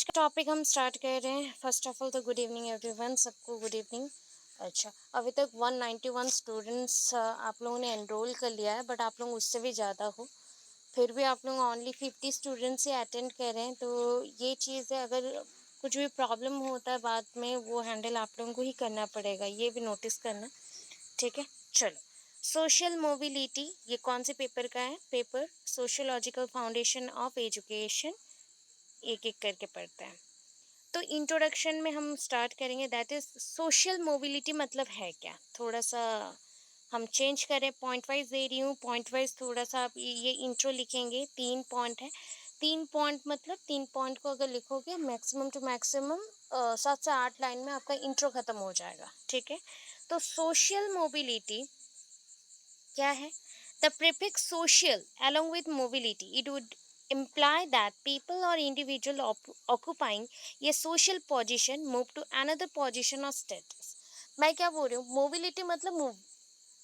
का टॉपिक हम स्टार्ट कर रहे हैं। फर्स्ट ऑफ ऑल तो गुड इवनिंग एवरीवन, सबको गुड इवनिंग। अच्छा, अभी तक 191 स्टूडेंट्स आप लोगों ने एनरोल कर लिया है, बट आप लोग उससे भी ज़्यादा हो, फिर भी आप लोग ओनली 50 स्टूडेंट्स ही अटेंड कर रहे हैं। तो ये चीज़ है, अगर कुछ भी प्रॉब्लम होता है बाद में वो हैंडल आप लोगों को ही करना पड़ेगा, ये भी नोटिस करना। ठीक है, चलो। सोशल मोबिलिटी, ये कौन से पेपर का है? Paper sociological foundation of education. एक एक करके पढ़ते हैं। तो इंट्रोडक्शन में हम स्टार्ट करेंगे, दैट इज सोशल मोबिलिटी मतलब है क्या। थोड़ा सा हम चेंज करें, पॉइंट वाइज दे रही हूँ, पॉइंट वाइज थोड़ा सा आप ये इंट्रो लिखेंगे। 3 पॉइंट है, 3 पॉइंट मतलब 3 पॉइंट को अगर लिखोगे मैक्सिमम टू मैक्सिमम 7 से 8 लाइन में आपका इंट्रो खत्म हो जाएगा। ठीक है, तो सोशल मोबिलिटी क्या है? The prefix social along with mobility, it would imply that people or individual occupying a social position move to another position or status. मैं क्या बोल रही हूँ? मोबिलिटी मतलब मूव,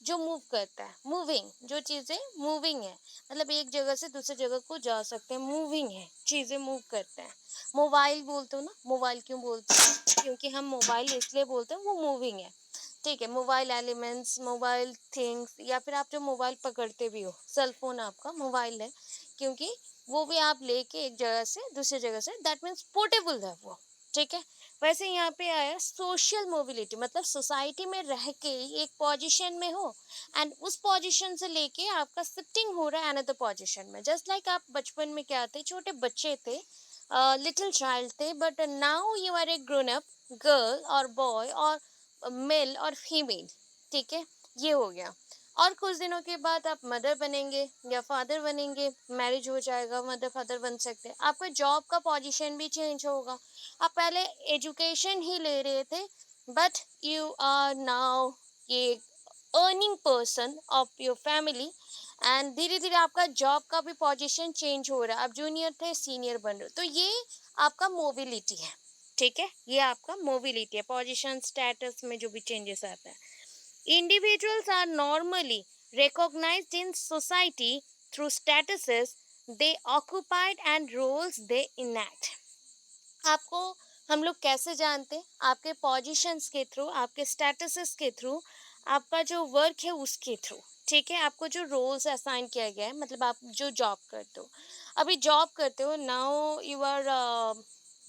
जो मूव करता है, मूविंग, जो चीज़ें मूविंग है, मतलब एक जगह से दूसरी जगह को जा सकते हैं, मूविंग है, चीज़ें मूव करते हैं। मोबाइल बोलते हो ना, मोबाइल क्यों बोलते हैं? क्योंकि हम मोबाइल इसलिए बोलते हैं, वो मूविंग है। ठीक है, मोबाइल एलिमेंट्स, मोबाइल थिंग्स, या फिर आप जो मोबाइल पकड़ते भी हो, सेल फोन आपका मोबाइल है, क्योंकि वो भी आप लेके एक जगह से दूसरी जगह से, दैट मीन्स पोर्टेबल है वो। ठीक है, वैसे यहाँ पे आया सोशल मोबिलिटी, मतलब सोसाइटी में रह के एक पोजीशन में हो एंड उस पोजीशन से लेके आपका शिफ्टिंग हो रहा है अनदर पोजीशन में। जस्ट लाइक आप बचपन में क्या थे, छोटे बच्चे थे, लिटिल चाइल्ड थे, but now you are a grown up girl और बॉय और मेल और फीमेल। ठीक है, ये हो गया। और कुछ दिनों के बाद आप मदर बनेंगे या फादर बनेंगे, मैरिज हो जाएगा, मदर फादर बन सकते हैं। आपका जॉब का पोजीशन भी चेंज होगा। आप पहले एजुकेशन ही ले रहे थे, बट यू आर नाउ ये earning person of your family, and धीरे धीरे आपका जॉब का भी पोजीशन चेंज हो रहा है। आप जूनियर थे, सीनियर बन रहे हो, तो ये आपका मोबिलिटी है। ठीक है, ये आपका मोबिलिटी है, पोजीशन स्टेटस में जो भी चेंजेस आता है। Individuals are normally recognized in society through statuses they occupied and roles they enact. आपको हम लोग कैसे जानते हैं? आपके पोजीशंस के थ्रू, आपके स्टेटसेस के थ्रू, आपका जो वर्क है उसके थ्रू। ठीक है, आपको जो रोल्स असाइन किया गया है, मतलब आप जो जॉब करते हो, अभी जॉब करते हो, now you are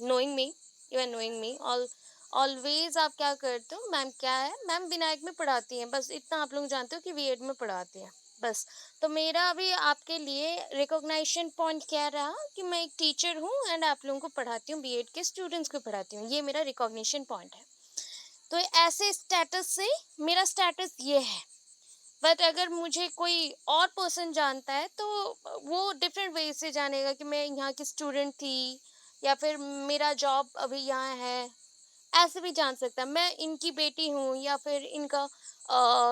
knowing me, you are knowing me all always. आप क्या करते हो? मैम क्या है? मैम विनायक में पढ़ाती हैं, बस इतना आप लोग जानते हो कि बीएड में पढ़ाती हैं, बस। तो मेरा अभी आपके लिए रिकॉग्निशन पॉइंट क्या रहा कि मैं एक टीचर हूँ एंड आप लोगों को पढ़ाती हूँ, बीएड के स्टूडेंट्स को पढ़ाती हूँ, ये मेरा रिकॉग्निशन पॉइंट है। तो ऐसे स्टेटस से मेरा स्टेटस ये है। बट अगर मुझे कोई और पर्सन जानता है तो वो डिफरेंट वे से जानेगा कि मैं यहाँ की स्टूडेंट थी, या फिर मेरा जॉब अभी यहाँ है, ऐसे भी जान सकता है। मैं इनकी बेटी हूँ या फिर इनका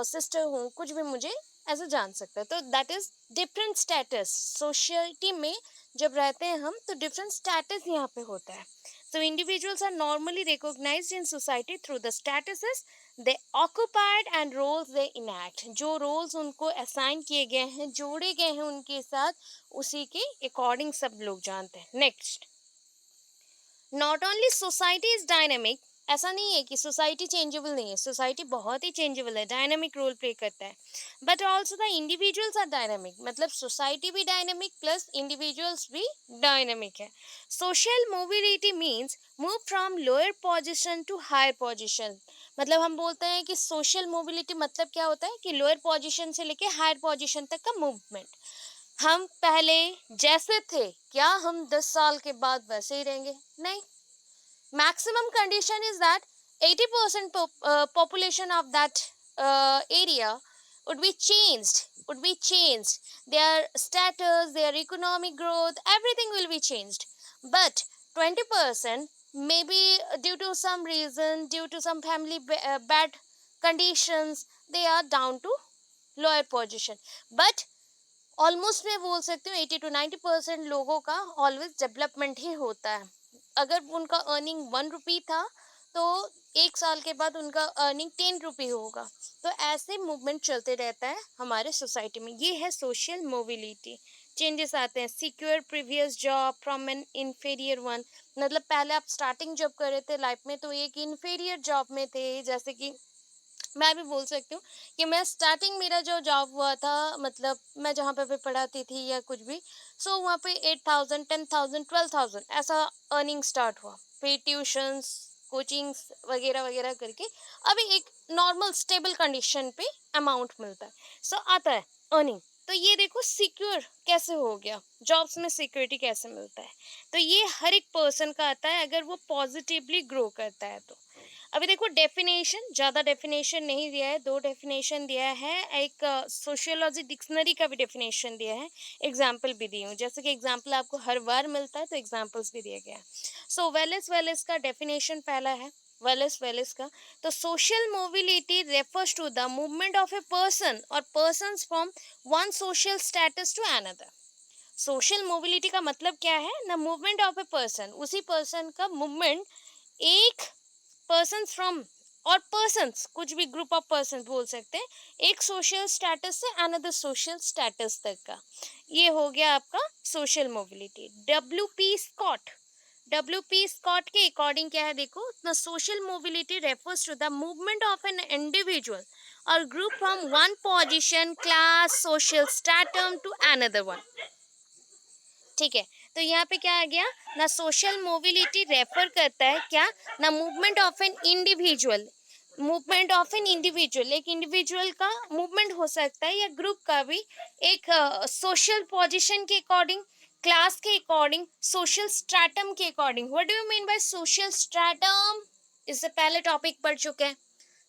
सिस्टर हूँ, कुछ भी मुझे ऐसे जान सकता है। तो that is different status. Society में जब रहते हैं हम, तो डिफरेंट स्टेटस यहाँ पे होता है। So individuals are normally recognised in society through the statuses they occupied and roles they enact. जो रोल्स उनको असाइन किए गए हैं, जोड़े गए हैं उनके साथ, उसी के अकॉर्डिंग सब लोग जानते हैं। Next, not only society is dynamic, ऐसा नहीं है कि सोसाइटी चेंजेबल नहीं है, सोसाइटी बहुत ही चेंजेबल है, डायनेमिक रोल प्ले करता है। But also the individuals are dynamic, मतलब सोसाइटी भी डायनेमिक प्लस इंडिविजुअल्स भी डायनेमिक है। Social mobility means move from lower position to higher position. मतलब हम बोलते हैं कि सोशल मोबिलिटी मतलब क्या होता है कि लोअर पोजिशन से लेके हायर पोजिशन तक का मूवमेंट। हम पहले जैसे थे, क्या हम 10 साल के बाद वैसे ही रहेंगे? नहीं। Maximum condition is that 80% population of that area would be changed. Their status, their economic growth, everything will be changed. But 20% maybe due to some reason, due to some family bad conditions, they are down to lower position. But almost मैं बोल सकती हूँ 80 to 90% लोगों का always development ही होता है। अगर उनका अर्निंग 1 रुपी था, तो 1 साल के बाद उनका अर्निंग 10 रुपी होगा। तो ऐसे मूवमेंट चलते रहता है हमारे सोसाइटी में। ये है सोशल मोबिलिटी। चेंजेस आते हैं, secure previous job from N inferior one, मतलब पहले आप स्टार्टिंग जब कर रहे थे लाइफ में तो एक इन्फीरियर जॉब में थे, जैसे कि मैं भी बोल सकती हूँ कि मैं स्टार्टिंग मेरा जो जॉब हुआ था, मतलब मैं जहाँ पे भी पढ़ाती थी या कुछ भी, सो वहाँ पे 8,000 10,000 12,000 ऐसा अर्निंग स्टार्ट हुआ। फिर ट्यूशंस, कोचिंग्स वगैरह वगैरह करके अभी एक नॉर्मल स्टेबल कंडीशन पे अमाउंट मिलता है, सो आता है अर्निंग। तो ये देखो सिक्योर कैसे हो गया, जॉब्स में सिक्योरिटी कैसे मिलता है। तो ये हर एक पर्सन का आता है अगर वो पॉजिटिवली ग्रो करता है तो। अभी देखो डेफिनेशन, ज़्यादा डेफिनेशन नहीं दिया है, 2 डेफिनेशन दिया है, एक सोशियोलॉजी डिक्शनरी का भी डेफिनेशन दिया है, एग्जाम्पल भी दी हूँ। जैसे कि एग्जाम्पल आपको हर बार मिलता है तो एग्जाम्पल्स भी दिया गया है। सो वेलेस वेलेस का डेफिनेशन पहला है, वेलेस वेलेस का। तो social mobility refers to the movement of a person और persons from one social status to another. Social mobility का मतलब क्या है ना, मूवमेंट ऑफ ए पर्सन, उसी पर्सन का मूवमेंट एक पर्सन फ्रॉम, और पर्सन्स कुछ भी ग्रुप ऑफ पर्सन बोल सकते हैं, एक सोशल स्टेटस से अनदर सोशल स्टेटस तक का, ये हो गया आपका social mobility. W P Scott के अकॉर्डिंग क्या है देखो, the social mobility refers to the movement of an individual और group from one position class social stratum to another one. ठीक है, तो यहाँ पे क्या आ गया ना, सोशल मोबिलिटी रेफर करता है क्या ना, movement of an individual, movement of an individual, एक इंडिविजुअल का मूवमेंट हो सकता है या ग्रुप का भी, एक सोशल पोजीशन के अकॉर्डिंग, क्लास के अकॉर्डिंग, सोशल स्ट्रैटम के according. What do you mean by social stratum, इससे पहले टॉपिक पढ़ चुके हैं।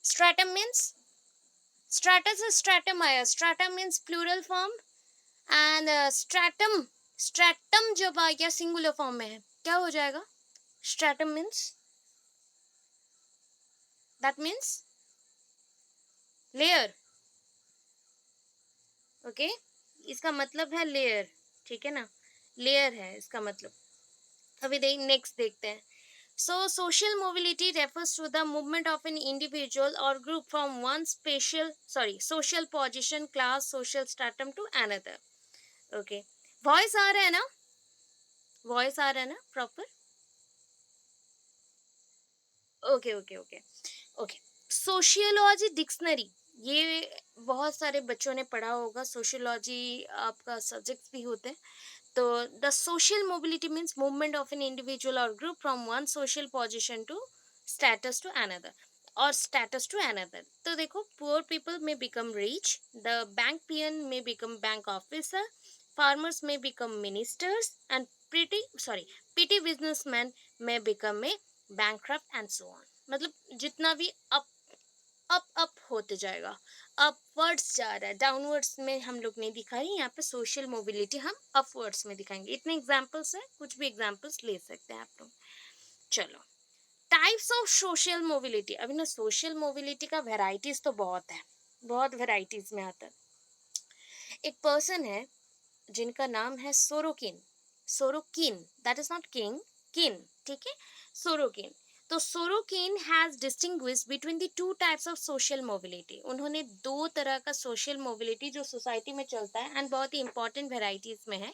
स्ट्रैटम मीन्स, स्ट्रैटा से स्ट्रैटम आया, stratum means plural form, and stratum, stratum जब आ गया सिंगुलर फॉर्म में है क्या हो जाएगा, stratum means, that means layer. Okay, इसका मतलब है लेयर, ठीक है ना, लेयर है इसका मतलब। अभी नेक्स्ट देखते हैं। So social mobility refers to the movement of an individual और group from one special social position class social stratum to another. Okay, voice आ रहा है ना, वॉइस आ रहा है ना proper. Okay okay okay okay. Sociology dictionary, ये बहुत सारे बच्चों ने पढ़ा होगा, सोशियोलॉजी आपका सब्जेक्ट्स भी होते हैं। तो the social mobility means movement of an individual और group from one social position to status to another, और स्टेटस टू अनदर। तो देखो, पुअर पीपल में become rich, the bank peon में बिकम बैंक ऑफिसर, फार्मर्स में become ministers, and petty businessman में become a bankrupt and so on. मतलब जितना भी अप अप अप होते जाएगा, अपवर्ड्स जा रहा है, डाउनवर्ड्स में हम लोग नहीं दिखाई, यहाँ पे सोशल मोबिलिटी हम अपवर्ड्स में दिखाएंगे। इतने एग्जाम्पल्स है, कुछ भी एग्जाम्पल्स ले सकते हैं आप लोग। चलो, टाइप्स ऑफ सोशल मोबिलिटी। अभी ना सोशल मोबिलिटी का वेराइटीज तो बहुत है, बहुत वेराइटीज में आता है। एक पर्सन है जिनका नाम है Sorokin, Sorokin, that is not king, किन, ठीक है, सोरोकिन। तो Sorokin has distinguish between the two types of social mobility. उन्होंने दो तरह का सोशल मोबिलिटी जो सोसाइटी में चलता है एंड बहुत ही इंपॉर्टेंट वेराइटीज में है,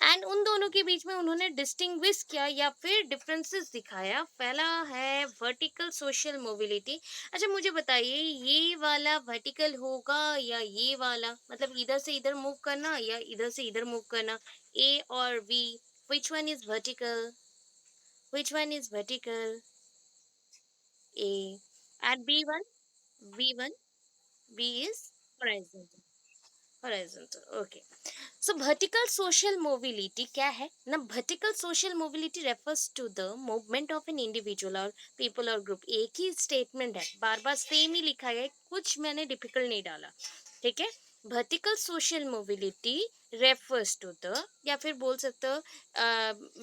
एंड उन दोनों के बीच में उन्होंने डिस्टिंग्विश किया या फिर डिफरेंसेस दिखाया। पहला है वर्टिकल सोशल मोबिलिटी। अच्छा मुझे बताइए, ये वाला वर्टिकल होगा या ये वाला, मतलब इधर से इधर मूव करना या इधर से इधर मूव करना, ए और B, which one is vertical, which one is vertical, a, and b1, b1, b is horizontal, horizontal, okay. So vertical social mobility क्या है ना, vertical social mobility refers to the movement of an individual or people or group। एक ही statement है, बार बार same ही लिखा है, कुछ मैंने difficult नहीं डाला, ठीक है। vertical social mobility refers to the, या फिर बोल सकते हो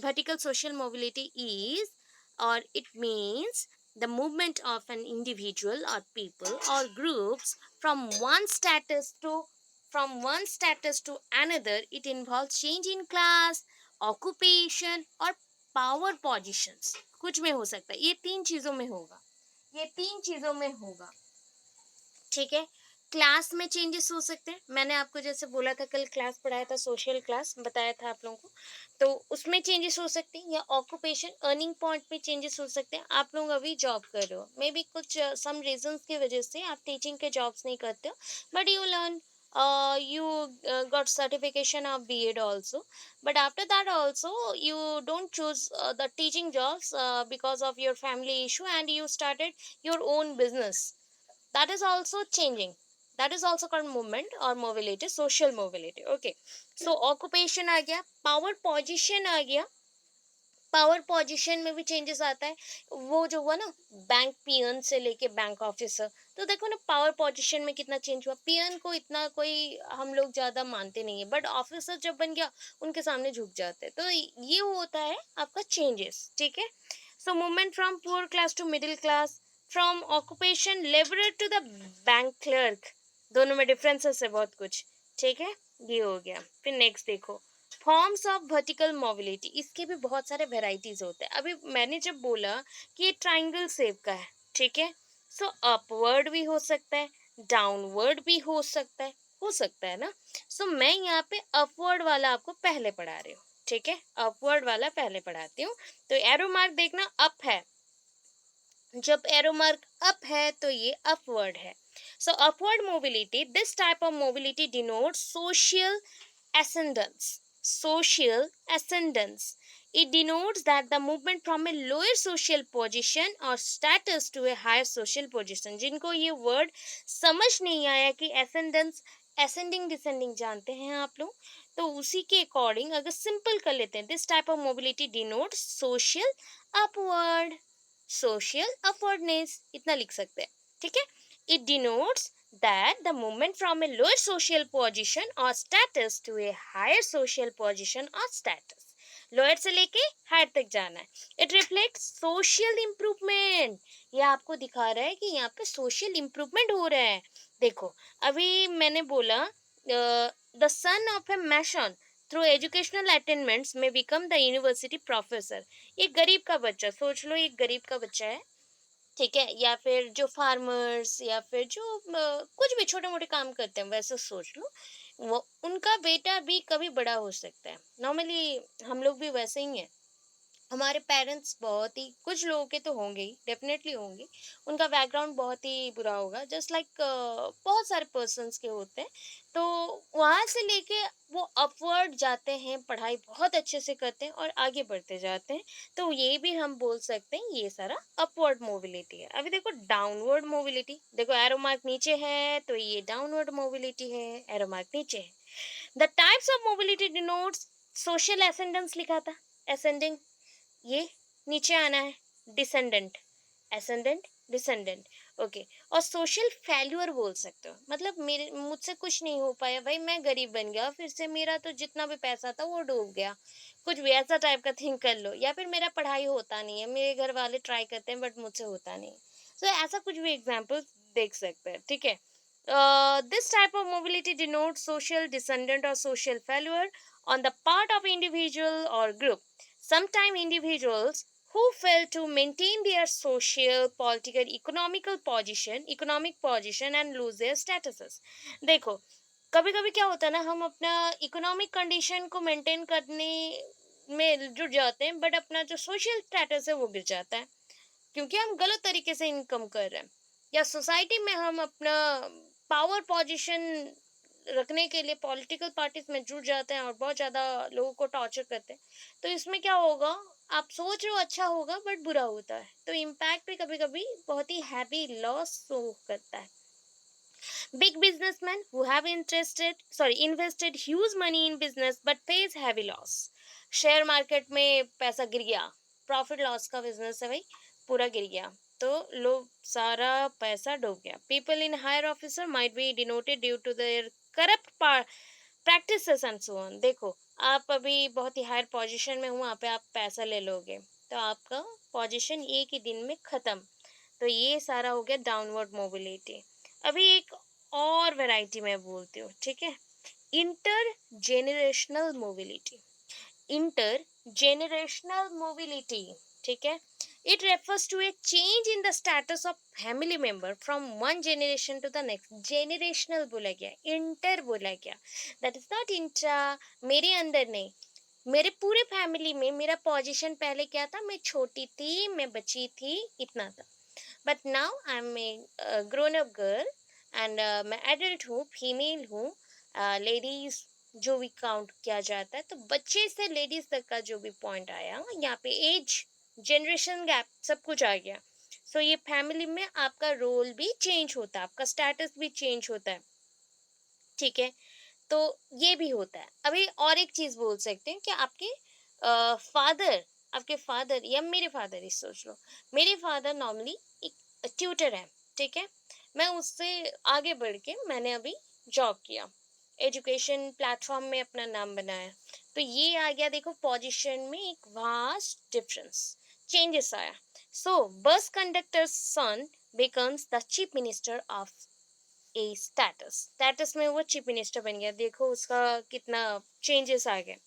vertical social mobility is, or it means the movement of an individual or people or groups from one status to, from one status to another. It involves change in class, occupation और power positions। कुछ में हो सकता है, ये तीन चीजों में होगा, ये तीन चीजों में होगा, ठीक है। क्लास में चेंजेस हो सकते हैं। मैंने आपको जैसे बोला था, कल क्लास पढ़ाया था, सोशल क्लास बताया था आप लोगों को, तो उसमें चेंजेस हो सकते हैं, या ऑक्यूपेशन अर्निंग पॉइंट में चेंजेस हो सकते हैं। आप लोग अभी जॉब कर रहे हो, मे बी कुछ सम रीजंस की वजह से आप टीचिंग के जॉब्स नहीं करते हो, but you learn, you got certification of B.Ed also, but after that also you don't choose the teaching jobs because of your family issue, and you started your own business. That is also changing. That is also called movement or mobility, social mobility. Okay, so occupation आ गया, power position आ गया। Power position में भी changes आता है। वो जो हुआ ना, बैंक पियन से लेके बैंक ऑफिसर, तो देखो ना पावर पोजीशन में कितना चेंज हुआ। पियन को इतना कोई हम लोग ज्यादा मानते नहीं है, बट ऑफिसर जब बन गया उनके सामने झुक जाते हैं। तो ये होता है आपका चेंजेस, ठीक है। So movement from poor class to middle class, from occupation labourer to the bank clerk, दोनों में डिफरेंसेस है बहुत कुछ, ठीक है। ये हो गया। फिर नेक्स्ट देखो, फॉर्म्स ऑफ वर्टिकल मोबिलिटी, इसके भी बहुत सारे वेराइटीज होते हैं। अभी मैंने जब बोला कि ये ट्राइंगल शेप का है, ठीक है, सो अपवर्ड भी हो सकता है, डाउनवर्ड भी हो सकता है ना। सो मैं यहाँ पे अपवर्ड वाला आपको पहले पढ़ा रही हूँ, ठीक है, अपवर्ड वाला पहले पढ़ाती हूँ। तो एरो मार्क देखना, अप है, जब एरो मार्क अप है तो ये अपवर्ड है। So upward mobility, this type of mobility denotes social ascendance. Social ascendance, it denotes that the movement from a lower social position or status to a higher social position. जिनको ये word समझ नहीं आया कि ascendance, ascending descending जानते हैं आप लोग, तो उसी के अकॉर्डिंग अगर सिंपल कर लेते हैं, this type of mobility denotes social upward, social upwardness, इतना लिख सकते हैं, ठीक है। It denotes that the movement from a lower social position or status to a higher social position or status, lower से लेके हायर तक जाना है। इट रिफ्लेक्ट सोशल इम्प्रूवमेंट, ये आपको दिखा रहा है कि यहाँ पे सोशल इम्प्रूवमेंट हो रहा है। देखो अभी मैंने बोला the son of a mason through educational attainments में बिकम द यूनिवर्सिटी प्रोफेसर। ये गरीब का बच्चा, सोच लो ये गरीब का बच्चा है, ठीक है, या फिर जो फार्मर्स, या फिर जो कुछ भी छोटे मोटे काम करते हैं, वैसे सोच लो, वो उनका बेटा भी कभी बड़ा हो सकता है। नॉर्मली हम लोग भी वैसे ही हैं। हमारे पेरेंट्स बहुत ही, कुछ लोगों के तो होंगे ही, डेफिनेटली होंगे, उनका बैकग्राउंड बहुत ही बुरा होगा, जस्ट लाइक बहुत सारे पर्सन्स के होते हैं। तो वहाँ से लेके वो अपवर्ड जाते हैं, पढ़ाई बहुत अच्छे से करते हैं और आगे बढ़ते जाते हैं। तो ये भी हम बोल सकते हैं ये सारा अपवर्ड मोबिलिटी है। अभी देखो डाउनवर्ड मोबिलिटी, देखो एरो मार्क नीचे है तो ये डाउनवर्ड मोबिलिटी है, एरो मार्क नीचे है। The types of mobility denotes, social ascendance लिखा था, एसेंडिंग, ये नीचे आना है, डिसेंडेंट, एसेंडेंट, डिसेंडेंट, ओके। और सोशल फेल्यूर बोल सकते हो, मतलब मेरे मुझसे कुछ नहीं हो पाया भाई, मैं गरीब बन गया, फिर से मेरा तो जितना भी पैसा था वो डूब गया, कुछ भी ऐसा टाइप का थिंक कर लो। या फिर मेरा पढ़ाई होता नहीं है, मेरे घर वाले ट्राई करते हैं बट मुझसे होता नहीं। सो ऐसा कुछ भी एग्जाम्पल देख सकते हैं, ठीक है। This type of mobility denote social descendant और social failure on the part of individual or group. Sometimes individuals who fail to maintain their social, political, economic position and lose their statuses. देखो कभी कभी क्या होता है ना, हम अपना इकोनॉमिक कंडीशन को मेंटेन करने में जुट जाते हैं, बट अपना जो सोशल स्टेटस है वो गिर जाता है, क्योंकि हम गलत तरीके से इनकम कर रहे हैं, या सोसाइटी में हम अपना पावर पोजीशन रखने के लिए पॉलिटिकल पार्टीज में जुट जाते हैं और बहुत ज़्यादा लोगों को टॉर्चर करते हैं। तो इसमें क्या होगा, आप सोच रहे हो अच्छा होगा बट बुरा होता है, तो इम्पैक्ट भी कभी कभी बहुत ही हैवी लॉस शो करता है। Big businessmen who have invested huge money in business but face heavy loss. Share market में पैसा गिर गया, प्रॉफिट लॉस का बिजनेस है भाई, पूरा गिर गया, तो लोग सारा पैसा डूब गया। People in higher officer might be denoted due to their corrupt practices and so on. देखो आप अभी बहुत ही हायर पोजीशन में हो, वहाँ पे आप पैसा ले लोगे तो आपका पोजीशन एक ही दिन में खत्म। तो ये सारा हो गया डाउनवर्ड मोबिलिटी। अभी एक और वैरायटी मैं बोलती हूँ, ठीक है, inter generational mobility. Inter generational mobility, ठीक है, It refers to a change in the status of family member from one generation to the next. Generational बोला गया, inter बोला गया. That is not intra. मेरे अंदर नहीं, मेरे पूरे फैमिली में मेरा पोजीशन पहले क्या था, मैं छोटी थी, मैं बच्ची थी, इतना था. But now I am a grown up girl and मैं एडल्ट हूँ, फीमेल हूँ, लेडीज जो भी काउंट किया जाता है, तो बच्चे से लेडीज तक का जो भी पॉइंट आया यहाँ पे, एज, जनरेशन गैप, सब कुछ आ गया. सो ये फैमिली में आपका रोल भी चेंज होता है, आपका स्टेटस भी चेंज होता है. ठीक है, तो ये भी होता है. अभी और एक चीज बोल सकते हैं कि आपके फादर, आपके फादर या मेरे फादर ही सोच लो, मेरे फादर नॉर्मली एक ट्यूटर है. ठीक है, मैं उससे आगे बढ़ के मैंने अभी जॉब किया, एजुकेशन प्लेटफॉर्म में अपना नाम बनाया, तो ये आ गया. देखो पोजीशन में एक वास्ट डिफरेंस, चेंजेस आया. So bus conductor son becomes the chief minister of a status. Status में वो चीफ मिनिस्टर बन गया. देखो उसका कितना चेंजेस आ गए.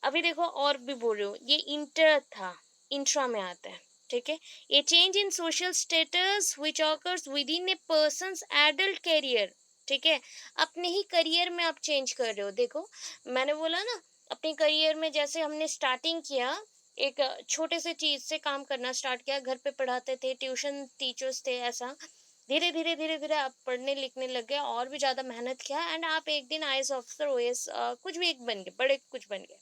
अभी देखो और भी बोल रही हूँ, ये इंटर था, इंट्रा में आता है. ठीक है, ये change in social status which occurs with in A persons adult career. ठीक है, अपने ही करियर में आप चेंज कर रहे हो. देखो मैंने बोला ना, अपने करियर में जैसे हमने स्टार्टिंग किया, एक छोटे से चीज से काम करना स्टार्ट किया, घर पे पढ़ाते थे, ट्यूशन टीचर्स थे, ऐसा धीरे धीरे धीरे धीरे आप पढ़ने लिखने लग गए, और भी ज्यादा मेहनत किया, एंड आप एक दिन आईएएस ऑफिसर, ओएस कुछ भी एक बन गए, बड़े कुछ बन गए.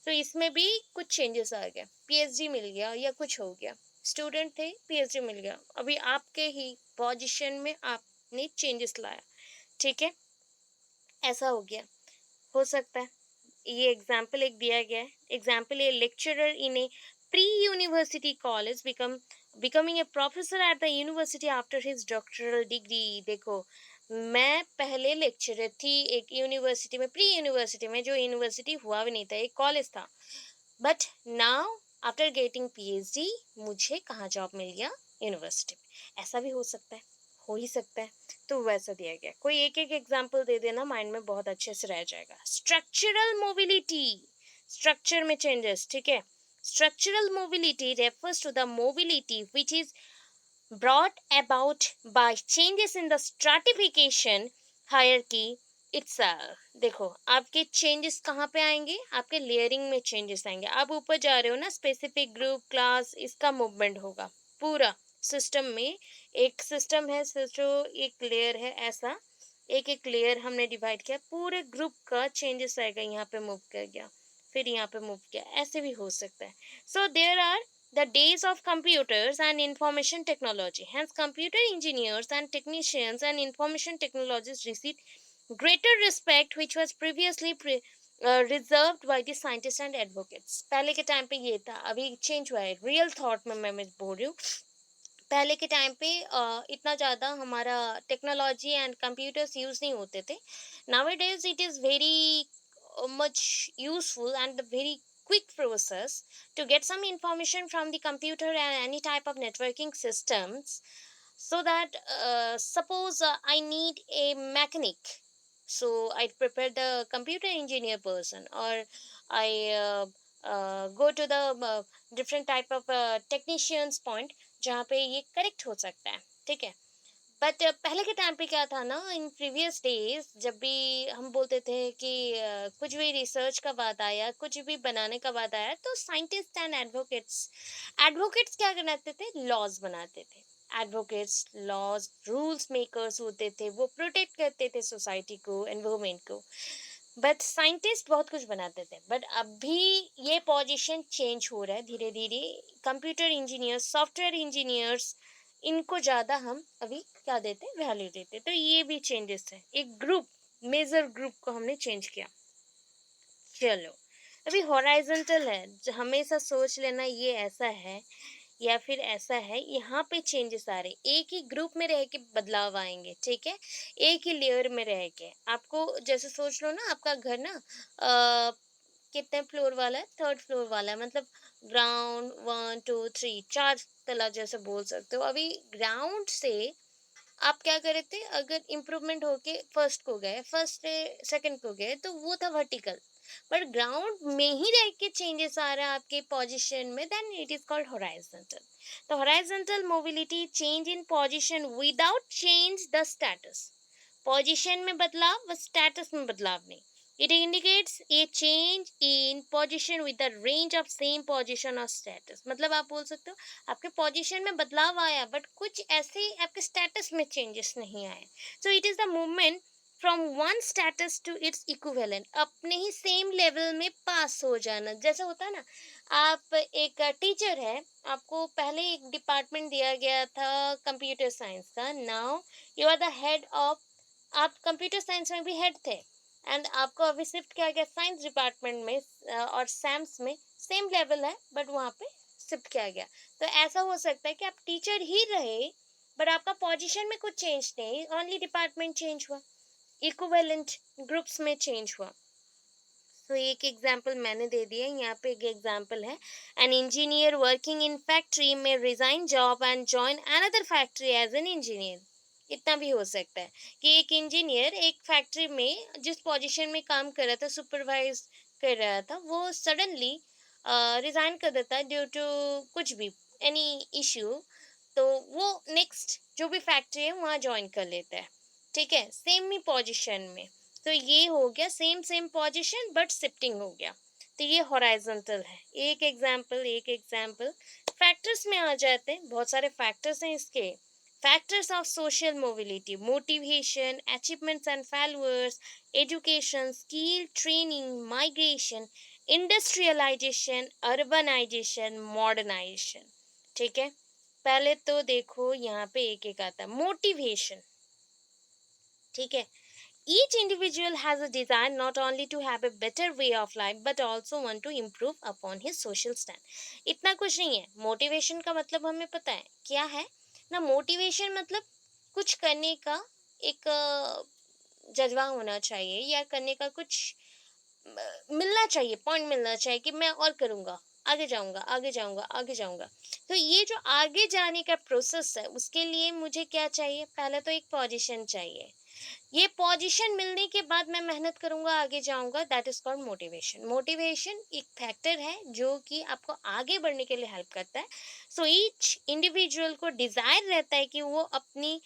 तो इसमें भी कुछ चेंजेस आ गए, पीएचडी मिल गया या कुछ हो गया. स्टूडेंट थे, पीएचडी मिल गया, अभी आपके ही पोजीशन में आपने चेंजेस लाया. ठीक है, ऐसा हो गया, हो सकता है. ये एग्जाम्पल एक दिया गया है. Example, A lecturer in A pre university college becoming a professor at the university after his doctoral degree. देखो मैं पहले लेक्चरर थी एक यूनिवर्सिटी में, प्री यूनिवर्सिटी में, जो यूनिवर्सिटी हुआ भी नहीं था, एक कॉलेज था. But now after getting PhD मुझे कहाँ जॉब मिल गया, यूनिवर्सिटी में. ऐसा भी हो सकता है, हो ही सकता है. तो वैसा दिया गया. कोई एक एक एग्जाम्पल दे देना, माइंड में बहुत अच्छे से रह जाएगा. स्ट्रक्चरल मोबिलिटी, स्ट्रक्चर में चेंजेस. ठीक है, structural mobility refers to the mobility which is brought about by changes in the stratification hierarchy itself. देखो आपके चेंजेस कहाँ पे आएंगे, आपके लेयरिंग में चेंजेस आएंगे. आप ऊपर जा रहे हो ना, स्पेसिफिक ग्रुप, क्लास, इसका मूवमेंट होगा पूरा सिस्टम में. एक सिस्टम है, जो एक लेयर है, ऐसा एक एक लेयर हमने डिवाइड किया, पूरे ग्रुप का चेंजेस आएगा. यहाँ पे मूव कर गया, फिर यहाँ पे मूव किया, ऐसे भी हो सकता है. So there are the days of computers and information technology. Hence, computer engineers and technicians and information technologists received greater respect, which was previously reserved by the scientists and advocates. पहले के time पे ये था, अभी change हुआ है. Real thought में मैं बोल रही हूँ. पहले के टाइम पे इतना ज़्यादा हमारा टेक्नोलॉजी एंड कंप्यूटर्स यूज़ नहीं होते थे. Nowadays it is very much useful and very quick process to get some information from the computer and any type of networking systems, so that suppose I need a mechanic, so I prepare the computer engineer person, or I go to the different type of technicians point जहाँ पे ये correct हो सकता है. ठीक है, but पहले के टाइम पे क्या था ना, इन प्रीवियस डेज, जब भी हम बोलते थे कि कुछ भी रिसर्च का बात आया, कुछ भी बनाने का बात आया, तो साइंटिस्ट एंड एडवोकेट्स, एडवोकेट्स क्या बनाते थे, लॉज बनाते थे. एडवोकेट्स लॉज रूल्स मेकर्स होते थे, वो प्रोटेक्ट करते थे सोसाइटी को, एनवायरमेंट को. बट साइंटिस्ट बहुत कुछ बनाते थे. बट अभी ये पोजीशन चेंज हो रहा है धीरे धीरे. कंप्यूटर इंजीनियर्स, सॉफ्टवेयर इंजीनियर्स, इनको ज़्यादा हम अभी क्या देते हैं, वैल्यू देते हैं. तो ये भी चेंजेस है, एक ग्रुप, मेजर ग्रुप को हमने चेंज किया. चलो, अभी हॉराइजॉन्टल है, जो हमेशा सोच लेना ये ऐसा है या फिर ऐसा है, यहाँ पे चेंजेस आ रहे. एक ही ग्रुप में रह के बदलाव आएंगे. ठीक है, एक ही लेयर में रह के आपको, जैसे सोच लो ना, आपका घर ना कितने फ्लोर वाला है, थर्ड फ्लोर वाला है, मतलब ग्राउंड 1 2 3, 4 तला जैसे बोल सकते हो. अभी ग्राउंड से आप क्या करे थे, अगर इम्प्रूवमेंट होके फर्स्ट को गए, फर्स्ट से सेकंड को गए, तो वो था वर्टिकल. बट ग्राउंड में ही रह के चेंजेस आ रहा है आपके पोजीशन में, then it is called horizontal. तो horizontal mobility change in position without change the status. Position में बदलाव बस स्टेटस में बदलाव नहीं. It indicates a change in position with the range of same position और स्टेटस. मतलब आप बोल सकते हो आपके पोजीशन में बदलाव आया बट कुछ ऐसे आपके स्टेटस में चेंजेस नहीं आए. So it is the movement from one status to its equivalent. अपने ही सेम लेवल में पास हो जाना. जैसे होता है ना, आप एक टीचर है, आपको पहले एक डिपार्टमेंट दिया गया था कंप्यूटर साइंस का. Now you are the head of, आप कंप्यूटर साइंस में भी हेड थे एंड आपको अभी शिफ्ट किया गया साइंस डिपार्टमेंट में, और सैम्स में सेम लेवल है बट वहाँ पे शिफ्ट किया गया. तो ऐसा हो सकता है कि आप टीचर ही रहे बट आपका पोजीशन में कुछ चेंज नहीं, ओनली डिपार्टमेंट चेंज हुआ, इक्विवेलेंट ग्रुप्स में चेंज हुआ. तो एक एग्जाम्पल मैंने दे दिया. यहाँ पे एक एग्जाम्पल है, an engineer working in factory में resign job and join another factory as an engineer. इतना भी हो सकता है कि एक इंजीनियर एक फैक्ट्री में जिस पोजीशन में काम कर रहा था, सुपरवाइज कर रहा था, वो सडनली रिजाइन कर देता है ड्यू टू कुछ भी, एनी इश्यू. तो वो नेक्स्ट जो भी फैक्ट्री है वहाँ ज्वाइन कर लेता है. ठीक है, सेम ही पोजीशन में. तो ये हो गया same same position but shifting हो गया. तो ये हॉराइजॉन्टल है. एक एग्जाम्पल फैक्टर्स में आ जाते हैं. बहुत सारे फैक्टर्स हैं इसके. Factors of social mobility: motivation, achievements and failures, education, skill, training, migration, industrialisation, urbanisation, modernisation. ठीक है, पहले तो देखो यहाँ पे एक एक आता है. मोटिवेशन. ठीक है, each individual has a desire not only to have a better way of life but also want to improve upon his social stand. इतना कुछ नहीं है. मोटिवेशन का मतलब हमें पता है क्या है ना. मोटिवेशन मतलब कुछ करने का एक जज्बा होना चाहिए, या करने का कुछ मिलना चाहिए, पॉइंट मिलना चाहिए कि मैं और करूँगा, आगे जाऊँगा, आगे जाऊँगा, आगे जाऊँगा. तो ये जो आगे जाने का प्रोसेस है उसके लिए मुझे क्या चाहिए, पहले तो एक पोजीशन चाहिए. ये पोजीशन मिलने के बाद मैं मेहनत करूंगा, आगे जाऊंगा, that is called motivation. Motivation एक फैक्टर है जो कि आपको आगे बढ़ने के लिए हेल्प करता है. सो ईच इंडिविजुअल को डिजायर रहता है कि वो अपनी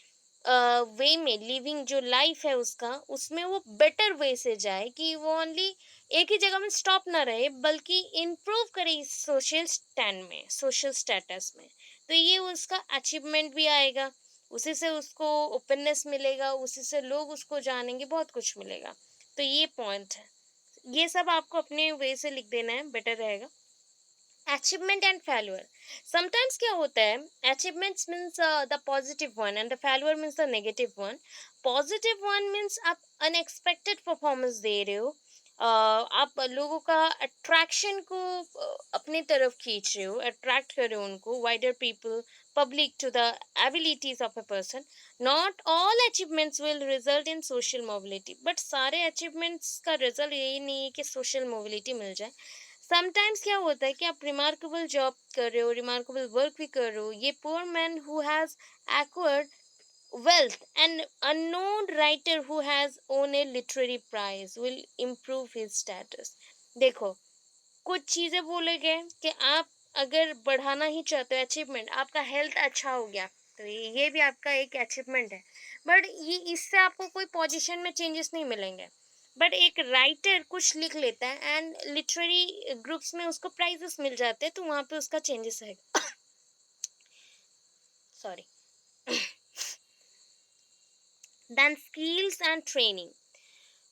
वे में लिविंग जो लाइफ है उसका, उसमें वो बेटर वे से जाए, कि वो ओनली एक ही जगह में स्टॉप ना रहे बल्कि इम्प्रूव करे इस सोशल स्टैंड में, सोशल स्टेटस में. तो ये उसका अचीवमेंट भी आएगा, उसी से उसको ओपननेस मिलेगा, उसी से लोग उसको जानेंगे, बहुत कुछ मिलेगा. तो ये पॉइंट है. ये सब आपको अपने वे से लिख देना है, बेटर रहेगा. Achievement and failure. समटाइम्स क्या होता है, achievements means the positive one and the failure means the negative one. Positive one means आप अनएक्सपेक्टेड परफॉर्मेंस दे रहे हो, आप लोगों का अट्रैक्शन को अपने तरफ खींच रहे हो, अट्रैक्ट कर रहे हो उनको, wider people, public to the abilities of a person. Not all achievements will result in social mobility. But सारे अचीवमेंट्स का रिजल्ट यही नहीं है कि सोशल मोबिलिटी मिल जाए. समटाइम्स क्या होता है कि आप रिमार्केबल जॉब कर रहे हो, रिमार्केबल वर्क भी कर रहे हो. ये poor man who has acquired wealth and unknown writer who has won a literary prize will improve his status. देखो, कुछ चीजें बोले गए कि आप अगर बढ़ाना ही चाहते हो अचीवमेंट, आपका हेल्थ अच्छा हो गया तो ये भी आपका एक अचीवमेंट है. बट ये इससे आपको कोई पोजीशन में चेंजेस नहीं मिलेंगे. बट एक राइटर कुछ लिख लेता है एंड लिटरेरी ग्रुप्स में उसको प्राइजेस मिल जाते हैं, तो वहां पे उसका चेंजेस है. Sorry. Then skills and training.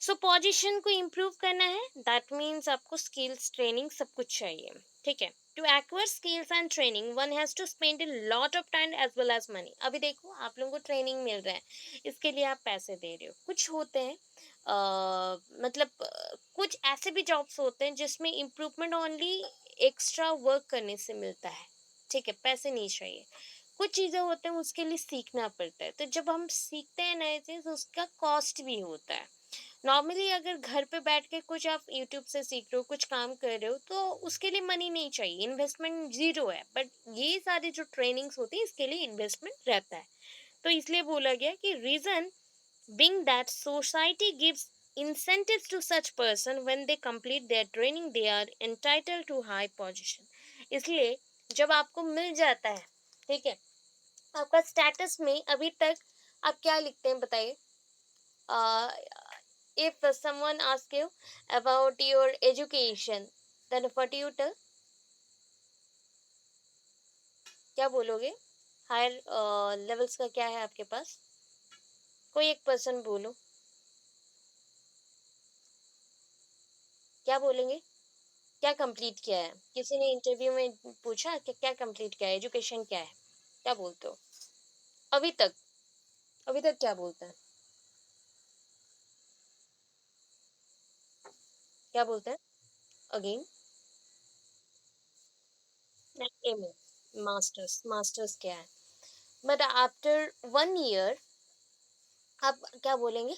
So position को इम्प्रूव करना है, दैट मीन्स आपको स्किल्स, ट्रेनिंग सब कुछ चाहिए. ठीक है, to acquire skills and training one has to spend a lot of time as well as money. अभी देखो आप लोगों को ट्रेनिंग मिल रहा है, इसके लिए आप पैसे दे रहे हो. कुछ होते हैं मतलब कुछ ऐसे भी जॉब्स होते हैं जिसमें इम्प्रूवमेंट ओनली एक्स्ट्रा वर्क करने से मिलता है. ठीक है, पैसे नहीं चाहिए. कुछ चीज़ें होते हैं उसके लिए सीखना पड़ता है. तो जब हम सीखते हैं नए चीज़, उसका कॉस्ट भी होता है. नॉर्मली अगर घर पे बैठ के कुछ आप यूट्यूब से सीख रहे हो, कुछ काम कर रहे हो, तो उसके लिए मनी नहीं चाहिए, इन्वेस्टमेंट जीरो है. बट ये सारी जो ट्रेनिंग्स होती है इसके लिए इन्वेस्टमेंट रहता है. तो इसलिए बोला गया कि reason being that society gives incentives to such person when they complete their training they are entitled to high position. इसलिए जब आपको मिल जाता है, ठीक है, आपका स्टेटस में अभी तक आप क्या लिखते हैं बताइए? uh, if someone asks you about your education, then what do you tell? क्या बोलोगे? हायर लेवल्स का क्या है आपके पास? कोई एक पर्सन बोलो, क्या बोलेंगे? क्या कंप्लीट किया है? किसी ने इंटरव्यू में पूछा कि क्या कंप्लीट किया है, एजुकेशन क्या है? क्या बोलते हो? अभी तक, अभी तक क्या बोलते हैं? क्या बोलते हैं? अगेन? एमए, मास्टर्स, मास्टर्स क्या है? बट आफ्टर 1 ईयर आप क्या बोलेंगे?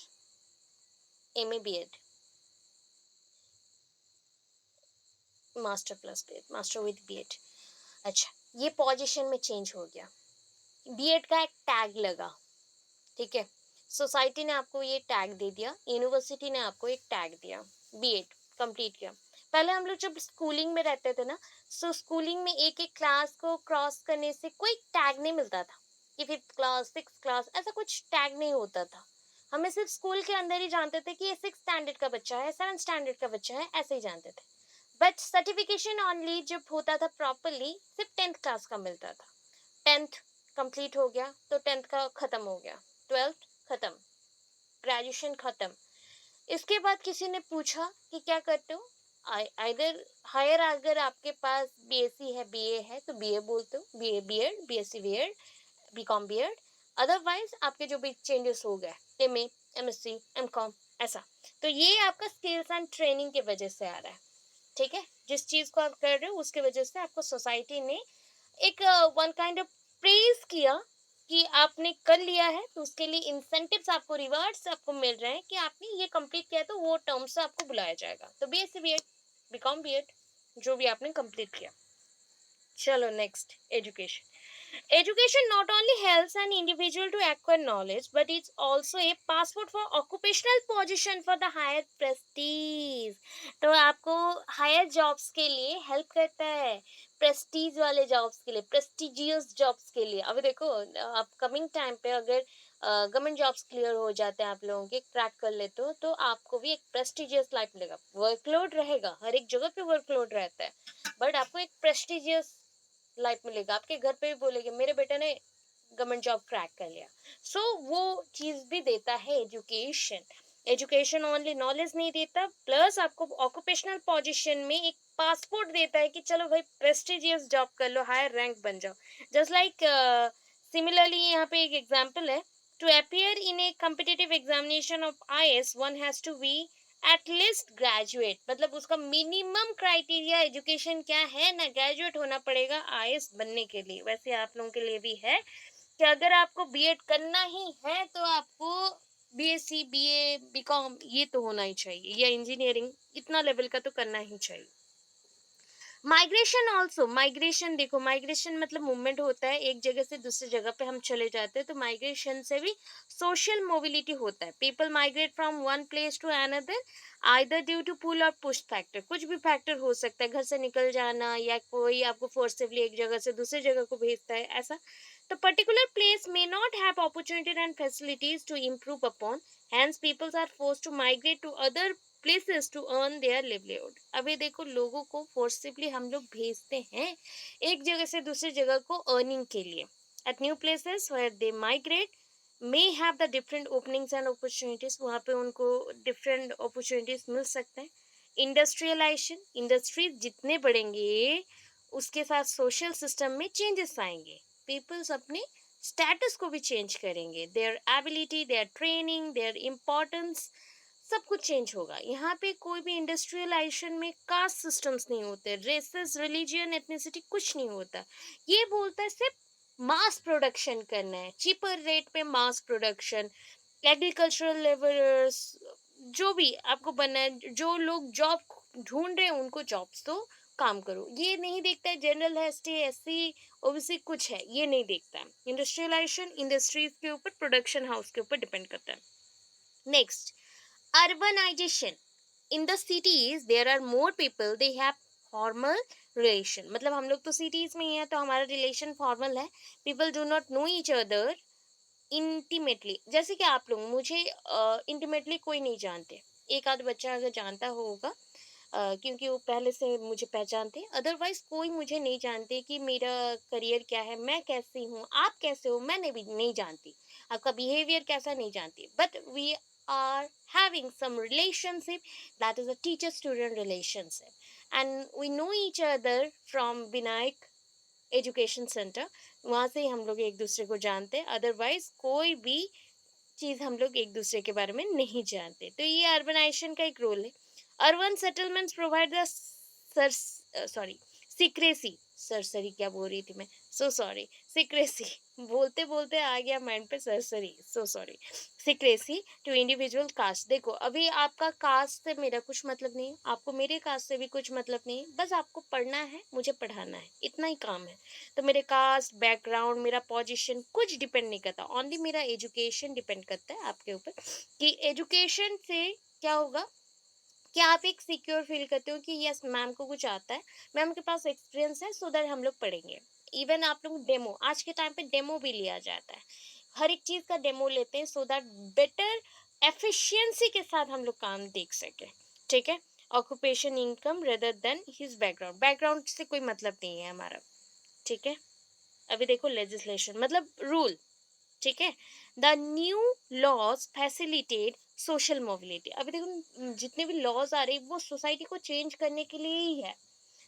MA BEd, master plus BEd, master with BEd. अच्छा, ये पोजीशन में चेंज हो गया, बीएड का एक टैग लगा, ठीक है, सोसाइटी ने आपको ये टैग दे दिया, यूनिवर्सिटी ने आपको एक टैग दिया, बीएड कंप्लीट किया। पहले हम लोग जब स्कूलिंग में रहते थे ना, सो स्कूलिंग में एक एक क्लास को क्रॉस करने से कोई टैग नहीं मिलता था कि फिफ्थ क्लास, सिक्स क्लास, ऐसा कुछ टैग नहीं होता था। हमें सिर्फ स्कूल के अंदर ही जानते थे कि ये सिक्स स्टैंडर्ड का बच्चा है, सेवन स्टैंडर्ड का बच्चा है, ऐसे ही जानते थे। बट सर्टिफिकेशन ऑनली जब होता था प्रॉपरली सिर्फ टेंथ क्लास का मिलता था। टेंथ कंप्लीट हो गया तो टेंथ का खत्म हो गया, ट्वेल्थ खत्म, ग्रेजुएशन खत्म। इसके बाद किसी ने पूछा कि क्या करते हो, आइदर हायर, अगर आपके पास बीएससी है, बीए है तो बीए बोलते हो, BA BEd, BSc BEd, BCom BEd. Otherwise आपके जो भी चेंजेस हो गए, एमए, एमएससी, एमकॉम, ऐसा। तो ये आपका स्किल्स एंड ट्रेनिंग की वजह से आ रहा है, ठीक है, जिस चीज को आप कर रहे हो उसके वजह से आपको सोसाइटी ने एक वन काइंड ऑफ प्रेज किया कि आपने कर लिया है, तो उसके लिए इंसेंटिव्स आपको, रिवार्ड्स आपको मिल रहे हैं कि आपने ये कंप्लीट किया है, तो वो टर्म से आपको बुलाया जाएगा। तो बीएससी बीएड, बीकॉम बीएड, जो भी आपने कंप्लीट किया। चलो next, education. Education not only helps an individual to acquire knowledge, but it's also a passport for occupational position for the higher prestige. तो आपको हायर जॉब्स के लिए हेल्प करता है, प्रेस्टीज वाले जॉब्स के लिए, प्रेस्टिजियस जॉब्स के लिए। अभी देखो, अपकमिंग टाइम पे अगर गवर्नमेंट जॉब्स क्लियर हो जाते हैं, आप लोगों के क्रैक कर लेते हो, तो आपको भी एक प्रेस्टिजियस लाइफ मिलेगा। वर्कलोड रहेगा, हर एक जगह पे वर्कलोड रहता है, बट आपको एक प्रेस्टिजियस लाइफ मिलेगा। आपके घर पे भी बोलेंगे मेरे बेटे ने गवर्नमेंट जॉब क्रैक कर लिया। सो वो चीज भी देता है एजुकेशन। एजुकेशन ओनली नॉलेज नहीं देता, प्लस आपको ऑक्यूपेशनल पोजीशन में एक पासपोर्ट देता है कि चलो भाई प्रेस्टिजियस जॉब कर लो, हायर रैंक बन जाओ। जस्ट लाइक सिमिलरली यहाँ पे एक एग्जांपल है, to appear in a competitive examination of IAS one has to be at least graduate, मतलब उसका मिनिमम क्राइटेरिया एजुकेशन क्या है ना, ग्रेजुएट होना पड़ेगा आईएएस बनने के लिए। वैसे आप लोगों के लिए भी है कि अगर आपको बीएड करना ही है तो आपको बीएससी, बीए, बीकॉम ये तो होना ही चाहिए, या इंजीनियरिंग, इतना लेवल का तो करना ही चाहिए। माइग्रेशन ऑल्सो, माइग्रेशन देखो, माइग्रेशन मतलब मूवमेंट होता है, एक जगह से दूसरी जगह पे हम चले जाते हैं, तो माइग्रेशन से भी सोशल मोबिलिटी होता है। People migrate from one place to another either due to pull और पुश फैक्टर, कुछ भी फैक्टर हो सकता है, घर से निकल जाना या कोई आपको फोर्सिवली एक जगह से दूसरी जगह को भेजता है, ऐसा। तो particular place may not have opportunity and facilities to improve upon, hence people are forced to migrate to other places to earn their livelihood। अभी देखो, लोगों को फोर्सिबली हम लोग भेजते हैं एक जगह से दूसरी जगह को अर्निंग के लिए। At new places where they migrate may have the different openings and opportunities, वहाँ पे उनको different opportunities मिल सकते हैं। इंडस्ट्रियलाइजेशन, इंडस्ट्रीज जितने बढ़ेंगे उसके साथ सोशल सिस्टम में चेंजेस आएंगे, पीपल्स अपने स्टेटस को भी चेंज करेंगे, their ability, their training, there importance, सब कुछ चेंज होगा। यहाँ पे कोई भी इंडस्ट्रियलाइजेशन में कास्ट सिस्टम्स नहीं होते, रेसेस, रिलीजियन, एथनिसिटी कुछ नहीं होता। ये बोलता है सिर्फ मास प्रोडक्शन करना है, चीपर रेट पे मास प्रोडक्शन, एग्रीकल्चरल लेबरर्स, जो भी आपको बनना है, जो लोग जॉब ढूंढ रहे हैं उनको जॉब्स तो काम करो। ये नहीं देखता है जनरल है, एसटी, एससी, ओबीसी कुछ है, ये नहीं देखता है। इंडस्ट्रियलाइजेशन इंडस्ट्रीज के ऊपर, प्रोडक्शन हाउस के ऊपर डिपेंड करता है। Next, urbanisation in the cities there are more people they have formal relation, मतलब हम लोग तो सिटीज में ही है तो हमारा रिलेशन फॉर्मल है. People do not know each other intimately. जैसे कि आप लोग मुझे इंटीमेटली कोई नहीं जानते. एक आध बच्चा अगर जानता होगा, क्योंकि वो पहले से मुझे पहचानते हैं. अदरवाइज कोई मुझे नहीं जानते कि मेरा करियर क्या है, मैं कैसी हूँ, आप कैसे हो, मैंने भी नहीं जानती. आपका बिहेवियर कैसा नहीं जानती. But we are having some relationship, that is a teacher student relationship, and we know each other from Vinayak education centre. वहां से ही हम लोग एक दूसरे को जानते हैं. अदरवाइज कोई भी चीज हम लोग एक दूसरे के बारे में नहीं जानते. तो ये अर्बनाइजेशन का एक रोल है. Urban settlements provide the sorry secrecy, सरसरी क्या बोल रही थी मैं, सो सॉरी, सीक्रेसी. बोलते बोलते आ गया माइंड पे सरसरी, so sorry. Secrecy to individual caste. देखो अभी आपका कास्ट से मेरा कुछ मतलब नहीं है, आपको मेरे कास्ट से भी कुछ मतलब नहीं है. बस आपको पढ़ना है, मुझे पढ़ाना है, इतना ही काम है. तो मेरे कास्ट, बैकग्राउंड, मेरा पोजीशन कुछ डिपेंड नहीं करता. ओनली मेरा एजुकेशन डिपेंड करता है आपके ऊपर कि एजुकेशन से क्या होगा कि आप एक सिक्योर फील करते हो कि यस मैम को कुछ आता है, मैम के पास एक्सपीरियंस है, सो दैट हम लोग पढ़ेंगे. इवन आप लोग डेमो, आज के टाइम पे डेमो भी लिया जाता है. हर एक चीज का डेमो लेते हैं सो दैट बेटर एफिशिएंसी के साथ हम लोग काम देख सके. ठीक है. Occupation income rather than his background. Background से कोई मतलब नहीं है हमारा. ठीक है. अभी देखो लेजिस्लेशन मतलब रूल. ठीक है. The new laws facilitate social mobility. अभी देखो जितने भी लॉज आ रहे हैं वो सोसाइटी को चेंज करने के लिए ही है.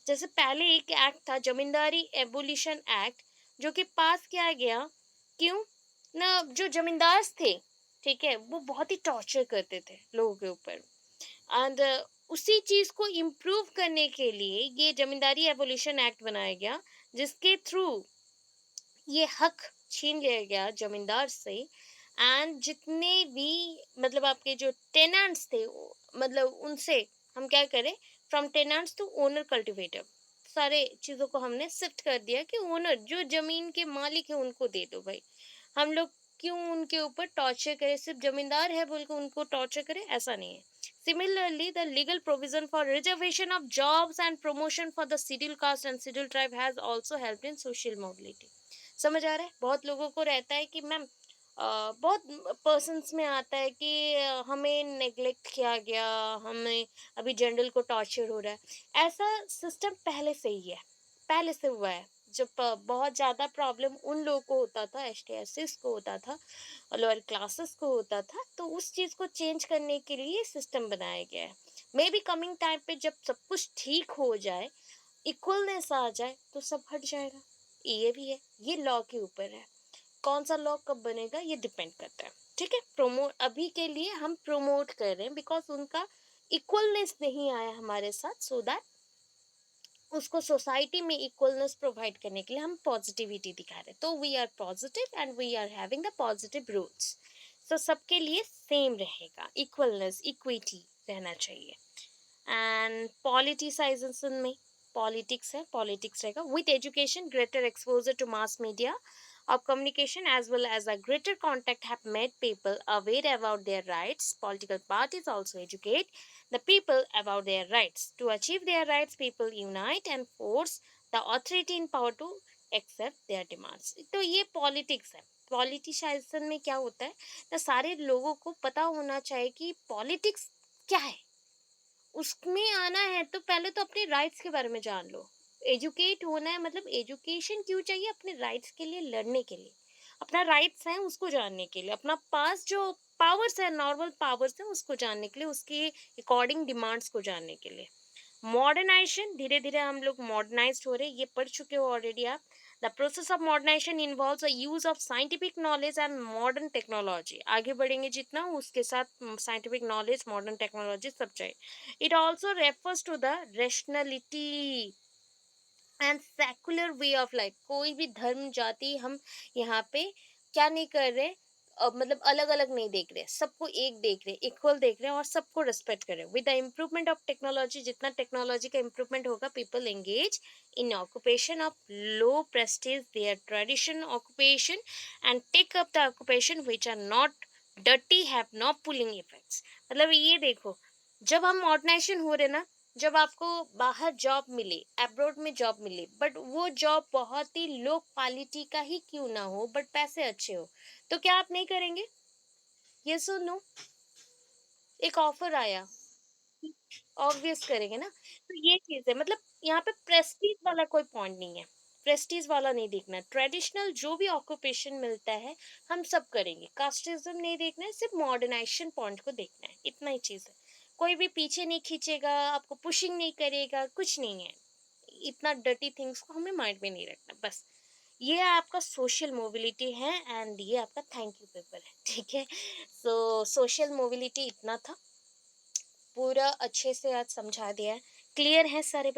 जैसे पहले एक एक्ट था जमींदारी एबोलिशन एक्ट, जो कि पास किया गया. क्यों ना, जो जमींदार थे, ठीक है, वो बहुत ही टॉर्चर करते थे लोगों के ऊपर. एंड उसी चीज को इम्प्रूव करने के लिए ये जमींदारी एबोलिशन एक्ट बनाया गया, जिसके थ्रू ये हक छीन लिया गया जमींदार से. एंड जितने भी मतलब आपके जो टेनेंट्स थे मतलब उनसे हम क्या करें, from tenants to owner cultivator, सारे चीजों को हमने शिफ्ट कर दिया कि ओनर जो जमीन के मालिक है उनको दे दो भाई. हम लोग क्यों उनके ऊपर टॉर्चर करें, सिर्फ जमींदार है बोल के उनको टॉर्चर करें, ऐसा नहीं है. Similarly, the legal provision for reservation of jobs and promotion for the scheduled caste and scheduled tribe has also helped in social mobility. समझ आ रहा है. बहुत लोगों को रहता है कि मैम बहुत पर्सन्स में आता है कि हमें नेग्लेक्ट किया गया, हमें अभी जनरल को टॉर्चर हो रहा है. ऐसा सिस्टम पहले से ही है, पहले से हुआ है. जब बहुत ज़्यादा प्रॉब्लम उन लोगों को होता था, एसटीएससीज को होता था, लोअर क्लासेस को होता था, तो उस चीज़ को चेंज करने के लिए सिस्टम बनाया गया है. मे बी कमिंग टाइम पे जब सब कुछ ठीक हो जाए, इक्वलनेस आ जाए, तो सब हट जाएगा. ये भी है, ये लॉ के ऊपर है. कौन सा लॉ कब बनेगा ये डिपेंड करता है. ठीक है. प्रोमोट अभी के लिए हम प्रोमोट कर रहे हैं बिकॉज उनका इक्वलनेस नहीं आया हमारे साथ, सो दैट उसको सोसाइटी में इक्वलनेस प्रोवाइड करने के लिए हम पॉजिटिविटी दिखा रहे हैं. तो we are positive and we are having the positive rules. तो सबके लिए सेम रहेगा, इक्वलनेस, इक्विटी रहना चाहिए. एंड पॉलिटिसाइजेशन में पॉलिटिक्स है, पॉलिटिक्स रहेगा. With education greater exposure to mass media of communication as well as a greater contact have made people aware about their rights. Political parties also educate the people about their rights. To achieve their rights, people unite and force the authority in power to accept their demands. तो ये politics है. Politicisation में क्या होता है ना, सारे लोगों को पता होना चाहिए कि पॉलिटिक्स क्या है. उसमें आना है तो पहले तो अपने राइट्स के बारे में जान लो. एजुकेट होना है मतलब एजुकेशन क्यों चाहिए, अपने राइट्स के लिए लड़ने के लिए. अपना राइट्स है उसको जानने के लिए, अपना पास जो पावर्स है, नॉर्मल पावर्स है, उसको जानने के लिए, उसके अकॉर्डिंग डिमांड्स को जानने के लिए. मॉडर्नाइजेशन, धीरे धीरे हम लोग मॉडर्नाइज हो रहे हैं, ये पढ़ चुके हो ऑलरेडी आप. The process of modernisation involves a use of scientific knowledge and modern technology. आगे बढ़ेंगे जितना उसके साथ साइंटिफिक नॉलेज, मॉडर्न टेक्नोलॉजी सब चाहिए. It also refers to the rationality and secular way of life. कोई भी धर्म जाति हम यहाँ पे क्या नहीं कर रहे, मतलब अलग अलग नहीं देख रहे, सबको एक देख रहे, इक्वल देख रहे हैं और सबको रेस्पेक्ट कर रहे हैं. With the improvement of technology, जितना टेक्नोलॉजी का इम्प्रूवमेंट होगा, people engage in occupation of low prestige their tradition occupation and take up the occupation which are not dirty have no pulling effects. मतलब ये देखो, जब हम मॉडर्नाइजेशन हो रहे ना, जब आपको बाहर जॉब मिले, अब्रॉड में जॉब मिले, बट वो जॉब बहुत ही लो क्वालिटी का ही क्यों ना हो, बट पैसे अच्छे हो, तो क्या आप नहीं करेंगे? यस और नो? एक ऑफर आया, ऑब्वियस करेंगे ना। तो ये चीज है, मतलब यहाँ पे प्रेस्टीज वाला कोई पॉइंट नहीं है, प्रेस्टीज वाला नहीं देखना, ट्रेडिशनल जो भी ऑक्यूपेशन मिलता है हम सब करेंगे, कास्टिज्म नहीं देखना है, सिर्फ मॉडर्नाइजेशन पॉइंट को देखना है, इतना ही चीज है। कोई भी पीछे नहीं खींचेगा, आपको पुशिंग नहीं करेगा, कुछ नहीं है। इतना डर्टी थिंग्स को हमें माइंड में नहीं रखना, बस। ये आपका सोशल मोबिलिटी है, एंड ये आपका थैंक यू पेपर है, ठीक है। सो सोशल मोबिलिटी इतना था, पूरा अच्छे से आज समझा दिया है, क्लियर है सारे